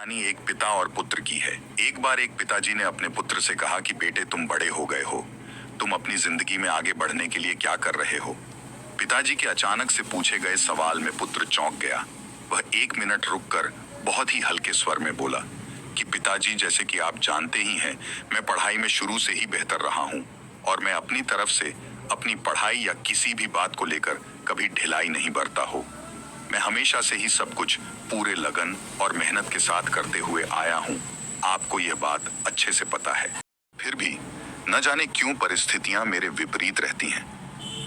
कहानी एक पिता और पुत्र की है। एक बार एक पिताजी ने अपने पुत्र से कहा कि बेटे, तुम बड़े हो गए हो, तुम अपनी जिंदगी में आगे बढ़ने के लिए क्या कर रहे हो। पिताजी के अचानक से पूछे गए सवाल में पुत्र चौंक गया। वह 1 मिनट रुककर बहुत ही हल्के स्वर में बोला कि पिताजी, जैसे कि आप जानते ही हैं, मैं पढ़ाई में शुरू से ही बेहतर रहा हूँ और मैं अपनी तरफ से अपनी पढ़ाई या किसी भी बात को लेकर कभी ढिलाई नहीं बरता हो। मैं हमेशा से ही सब कुछ पूरे लगन और मेहनत के साथ करते हुए आया हूँ। आपको यह बात अच्छे से पता है। फिर भी न जाने क्यों परिस्थितियां मेरे विपरीत रहती हैं।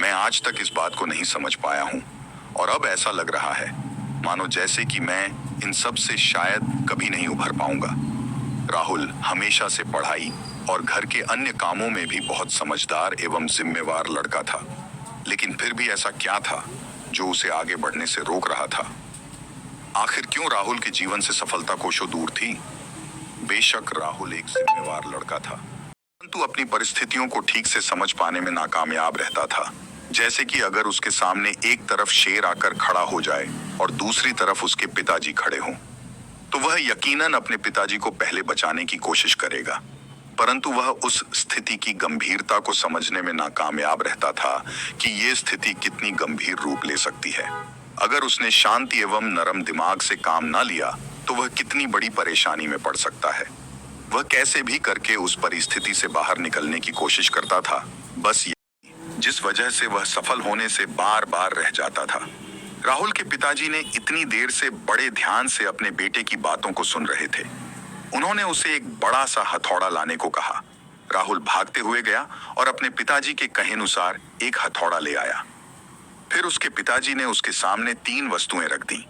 मैं आज तक इस बात को नहीं समझ पाया हूँ और अब ऐसा लग रहा है मानो जैसे कि मैं इन सब से शायद कभी नहीं उभर पाऊंगा। राहुल हमेशा से पढ़ाई और घर के अन्य कामों में भी बहुत समझदार एवं जिम्मेवार लड़का था, लेकिन फिर भी ऐसा क्या था जो उसे आगे बढ़ने से रोक रहा था। आखिर क्यों राहुल के जीवन से सफलता कोसों दूर थी। बेशक राहुल एक जिम्मेवार लड़का था, परंतु अपनी परिस्थितियों को ठीक से समझ पाने में नाकामयाब रहता था। जैसे कि अगर उसके सामने एक तरफ शेर आकर खड़ा हो जाए और दूसरी तरफ उसके पिताजी खड़े हों, तो वह यकीनन अपने पिताजी को पहले बचाने की कोशिश करेगा, परंतु वह उस स्थिति की गंभीरता को समझने में नाकामयाब रहता था कि ये स्थिति कितनी गंभीर रूप ले सकती है। अगर उसने शांति एवं नरम दिमाग से काम न लिया तो वह कितनी बड़ी परेशानी में पड़ सकता है। वह कैसे भी करके उस परिस्थिति से बाहर निकलने की कोशिश करता था, बस यही जिस वजह से वह सफल होने से बार बार रह जाता था। राहुल के पिताजी ने इतनी देर से बड़े ध्यान से अपने बेटे की बातों को सुन रहे थे। उन्होंने उसे एक बड़ा सा हथौड़ा लाने को कहा। राहुल भागते हुए गया और अपने पिताजी के कहे अनुसार एक हथौड़ा ले आया। फिर उसके पिताजी ने उसके सामने 3 वस्तुएं रख दी।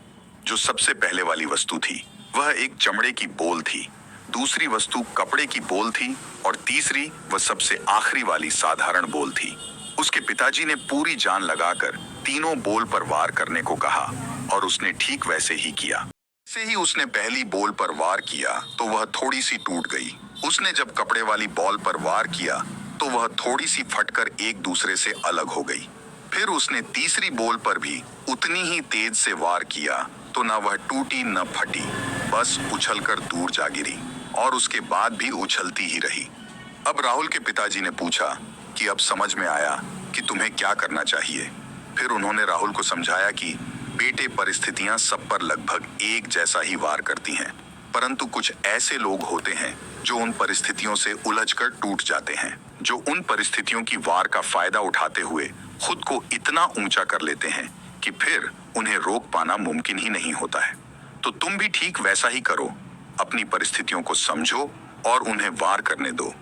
जो सबसे पहले वाली वस्तु थी वह एक चमड़े की बोल थी, दूसरी वस्तु कपड़े की बोल थी और तीसरी व सबसे आखिरी वाली साधारण बोल थी। उसके पिताजी ने पूरी जान लगाकर तीनों बोल पर वार करने को कहा और उसने ठीक वैसे ही किया। से ही उसने पहली बॉल पर वार किया तो वह थोड़ी सी टूट गई। उसने जब कपड़े वाली बॉल पर वार किया तो वह थोड़ी सी फटकर एक दूसरे से अलग हो गई। फिर उसने तीसरी बॉल पर भी उतनी ही तेज से वार किया तो न वह टूटी न फटी, बस उछलकर दूर जा गिरी और उसके बाद भी उछलती ही रही। अब राहुल के पिताजी ने पूछा कि अब समझ में आया कि तुम्हें क्या करना चाहिए। फिर उन्होंने राहुल को समझाया कि बेटे, परिस्थितियां सब पर लगभग एक जैसा ही वार करती हैं, परंतु कुछ ऐसे लोग होते हैं जो उन परिस्थितियों से उलझकर टूट जाते हैं, जो उन परिस्थितियों की वार का फायदा उठाते हुए खुद को इतना ऊंचा कर लेते हैं कि फिर उन्हें रोक पाना मुमकिन ही नहीं होता है। तो तुम भी ठीक वैसा ही करो। अपनी परिस्थितियों को समझो और उन्हें वार करने दो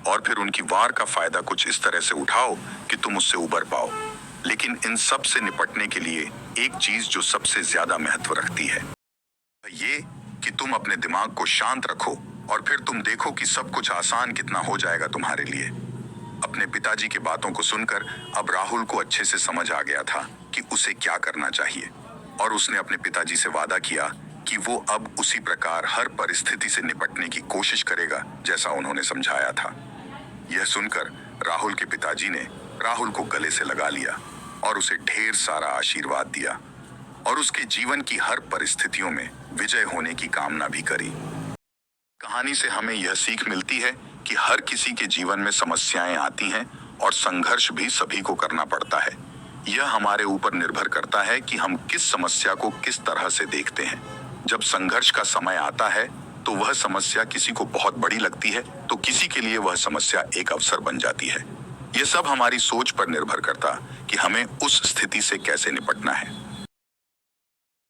और फिर उनकी वार का फायदा कुछ इस तरह से उठाओ कि तुम उससे उबर पाओ। लेकिन इन सब से निपटने के लिए एक चीज जो सबसे ज्यादा महत्व रखती है, ये कि तुम अपने दिमाग को शांत रखो और फिर तुम देखो कि सब कुछ आसान कितना हो जाएगा तुम्हारे लिए। अपने पिताजी की बातों को सुनकर अब राहुल को अच्छे से समझ आ गया था कि उसे क्या करना चाहिए और उसने अपने पिताजी से वादा किया कि वो अब उसी प्रकार हर परिस्थिति से निपटने की कोशिश करेगा जैसा उन्होंने समझाया था। यह सुनकर राहुल के पिताजी ने राहुल को गले से लगा लिया और उसे ढेर सारा आशीर्वाद दिया और उसके जीवन की हर परिस्थितियों में विजय होने की कामना भी करी। कहानी से हमें यह सीख मिलती है कि हर किसी के जीवन में समस्याएं आती हैं और संघर्ष भी सभी को करना पड़ता है। यह हमारे ऊपर निर्भर करता है कि हम किस समस्या को किस तरह से देखते हैं। जब संघर्ष का समय आता है तो वह समस्या किसी को बहुत बड़ी लगती है तो किसी के लिए वह समस्या एक अवसर बन जाती है। यह सब हमारी सोच पर निर्भर करता कि हमें उस स्थिति से कैसे निपटना है।